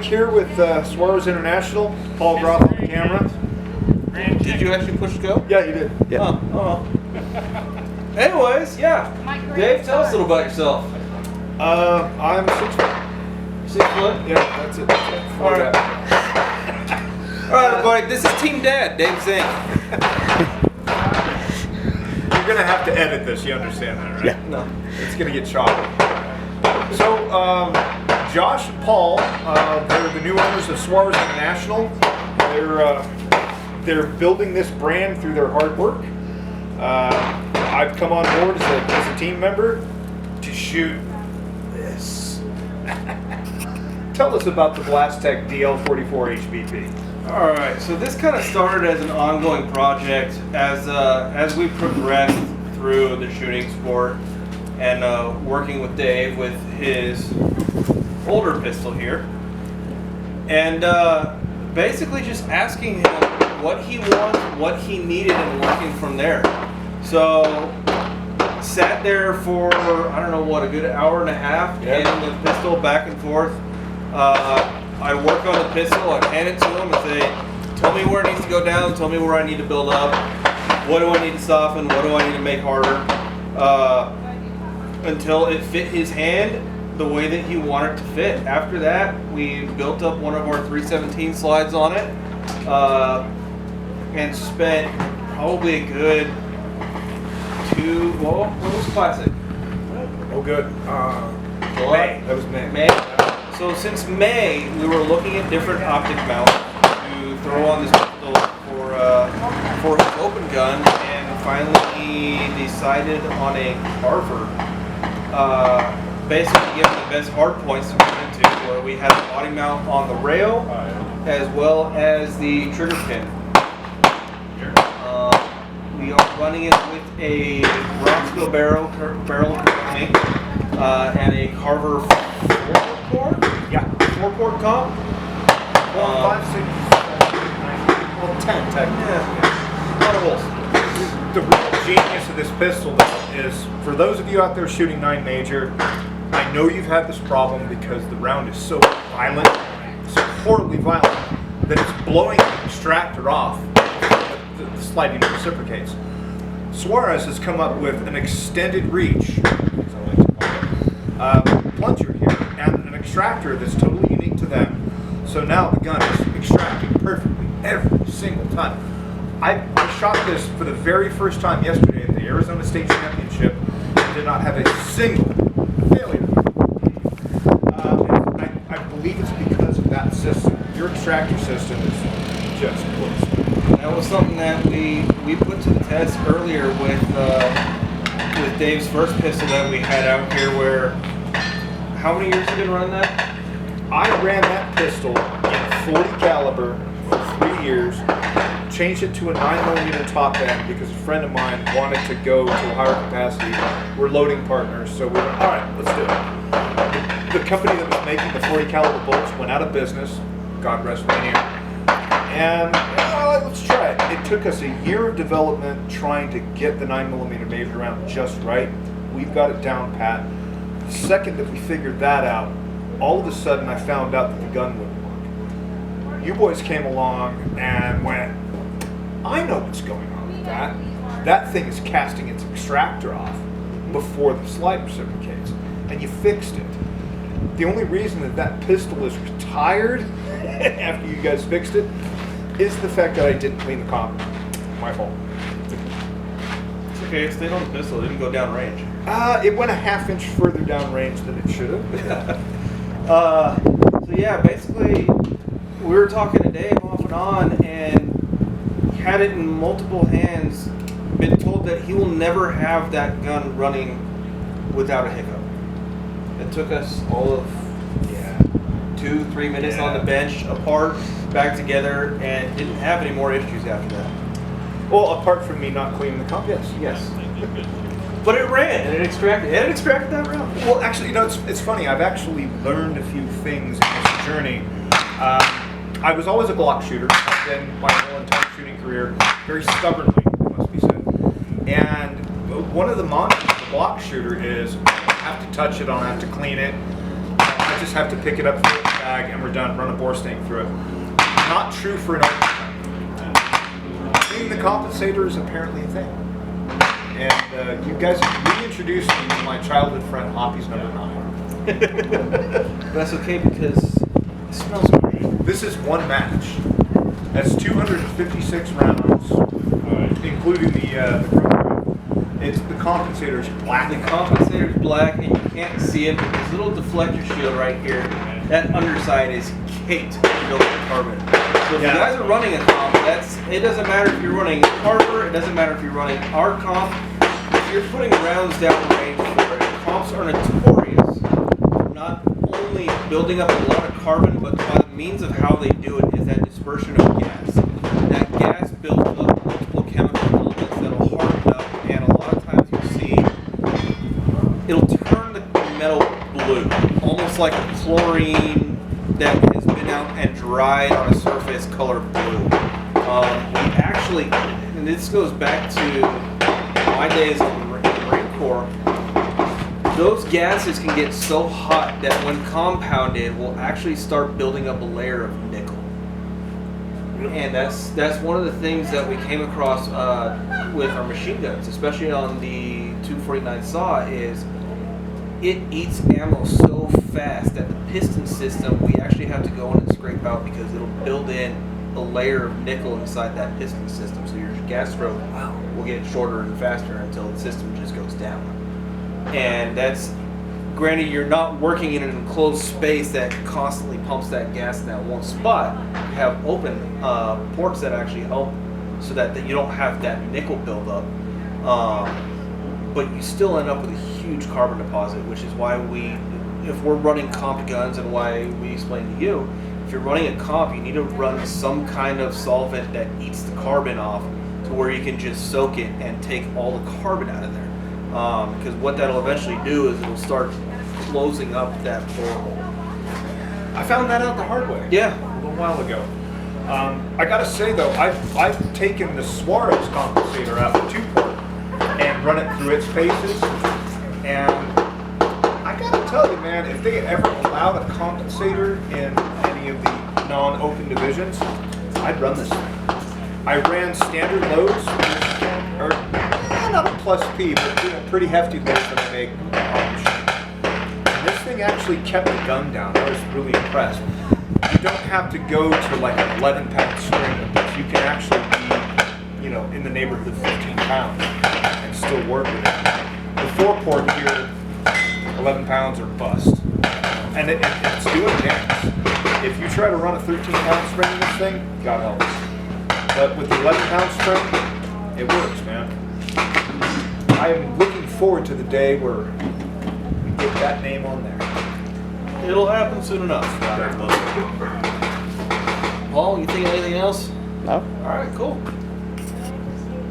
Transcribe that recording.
Here with Suarez International, Paul Groff on the camera. Did you actually push go? Yeah, you did. Yeah. Anyways, yeah. Dave, tell us a little about yourself. I'm 6 foot. 6 foot? Yeah, that's it. All right. All right, everybody. This is Team Dad, Dave Zink. You're gonna have to edit this. You understand that, right? Yeah. No. It's gonna get choppy. So, Josh and Paul, they're the new owners of Suarez International. They're building this brand through their hard work. I've come on board as a team member to shoot this. Tell us about the Blastech DL44 HBP. All right. So this kind of started as an ongoing project as we progressed through the shooting sport and working with Dave with his older pistol here, and basically just asking him what he wants, what he needed, and working from there. So sat there for, I don't know what, a good hour and a half, handing the pistol back and forth. I work on the pistol, I hand it to him and say, tell me where it needs to go down, tell me where I need to build up, what do I need to soften, what do I need to make harder, until it fit his hand the way that he wanted to fit. After that, we built up one of our 317 slides on it, and spent probably a good what was classic? Oh, good. July? That was May. May. So since May, we were looking at different optic mounts to throw on this pistol for his open gun, and finally decided on a Carver. Basically give him the best hard points to put into, where we have the body mount on the rail as well as the trigger pin. We are running it with a Bronco barrel currently, and a Carver 4-port? Yeah, 4-port comp. 5, 6, 10 technically. Yeah, a lot of holes. The real genius of this pistol is, for those of you out there shooting 9 major, I know you've had this problem because the round is so violent, so horribly violent, that it's blowing the extractor off. The sliding reciprocates. Suarez has come up with an extended reach, as I like to call it, plunger here, and an extractor that's totally unique to them. So now the gun is extracting perfectly every single time. I shot this for the very first time yesterday at the Arizona State Championship and did not have a single failure. I believe it's because of that system. Your extractor system is just close. That was something that we put to the test earlier with Dave's first pistol that we had out here. Where, how many years have you been running that? I ran that pistol in 40 caliber for 3 years. Changed it to a 9mm top end because a friend of mine wanted to go to a higher capacity. We're loading partners, so we went, all right, let's do it. The company that was making the 40 caliber bullets went out of business, God rest their name, and let's try it. It took us a year of development trying to get the 9mm major round just right. We've got it down pat. The second that we figured that out, all of a sudden I found out that the gun wouldn't work. You boys came along and went, I know what's going on with that. That thing is casting its extractor off before the slide reciprocates, and you fixed it. The only reason that pistol is retired after you guys fixed it is the fact that I didn't clean the comp. My fault. It's okay, it stayed on the pistol, it didn't go down range. It went a ½ inch further down range than it should have. So yeah, basically, we were talking to Dave off and on, and had it in multiple hands, been told that he will never have that gun running without a hiccup. It took us all of 2-3 minutes on the bench, apart, back together, and didn't have any more issues after that. Well, apart from me not cleaning the comp, yes. But it ran, and it extracted that round. Well, actually, you know, it's funny. I've actually learned a few things in this journey. I was always a Glock shooter. I've been my whole entire shooting career, very stubbornly, it must be said. And one of the mantras of the Glock shooter is, I have to touch it, I don't have to clean it. I just have to pick it up, throw it in the bag, and we're done. Run a bore stake through it. Not true for an open. Cleaning the compensator is apparently a thing. And you guys reintroduced me to my childhood friend, Hoppy's number 9. That's okay because it smells great. This is one match. That's 256 rounds, including the drum. It's the compensator's black. The compensator's black, and you can't see it, but this little deflector shield right here, that underside is caked with built-in carbon. So if you guys are running a comp, it doesn't matter if you're running Carver, it doesn't matter if you're running our comp. If you're putting rounds down range for it, comps are notorious for not only building up a lot of carbon, but by the means of how they do it is that dispersion of gas. That gas builds up multiple chemical elements that'll harden up, and a lot of times you see it'll turn the metal blue, almost like a chlorine that has been out and dried on a surface color blue. We actually, and this goes back to my days in the Marine Corps, those gases can get so hot that when compounded will actually start building up a layer of nickel. And that's one of the things that we came across with our machine guns, especially on the 249 saw, is it eats ammo so fast that the piston system we actually have to go in and scrape out because it'll build in a layer of nickel inside that piston system, so your gas stroke will get shorter and faster until the system just goes down. And that's, granted, you're not working in an enclosed space that constantly pumps that gas in that one spot. You have open ports that actually help so that you don't have that nickel buildup. But you still end up with a huge carbon deposit, which is why if we're running comp guns, and why we explain to you, if you're running a comp, you need to run some kind of solvent that eats the carbon off to where you can just soak it and take all the carbon out of there. Because what that'll eventually do is it'll start closing up that borehole. I found that out the hard way. Yeah. A little while ago. I gotta say though, I've taken the Suarez compensator out of 2-port and run it through its paces, and I gotta tell you, man, if they ever allowed a compensator in any of the non-open divisions, I'd run this thing. I ran standard loads, or not a plus P, but pretty hefty loads that I make on the machine. And this thing actually kept the gun down. I was really impressed. You don't have to go to like an 11-pound string with this. You can actually be, in the neighborhood of 15 pounds and still work with it. The 4-port here, 11 pounds or bust. And it's doing damage. If you try to run a 13-pound string in this thing, God help us. But with the 11-pound string, it works, man. I am looking forward to the day where we get that name on there. It'll happen soon enough. Paul, you think of anything else? No. All right, cool.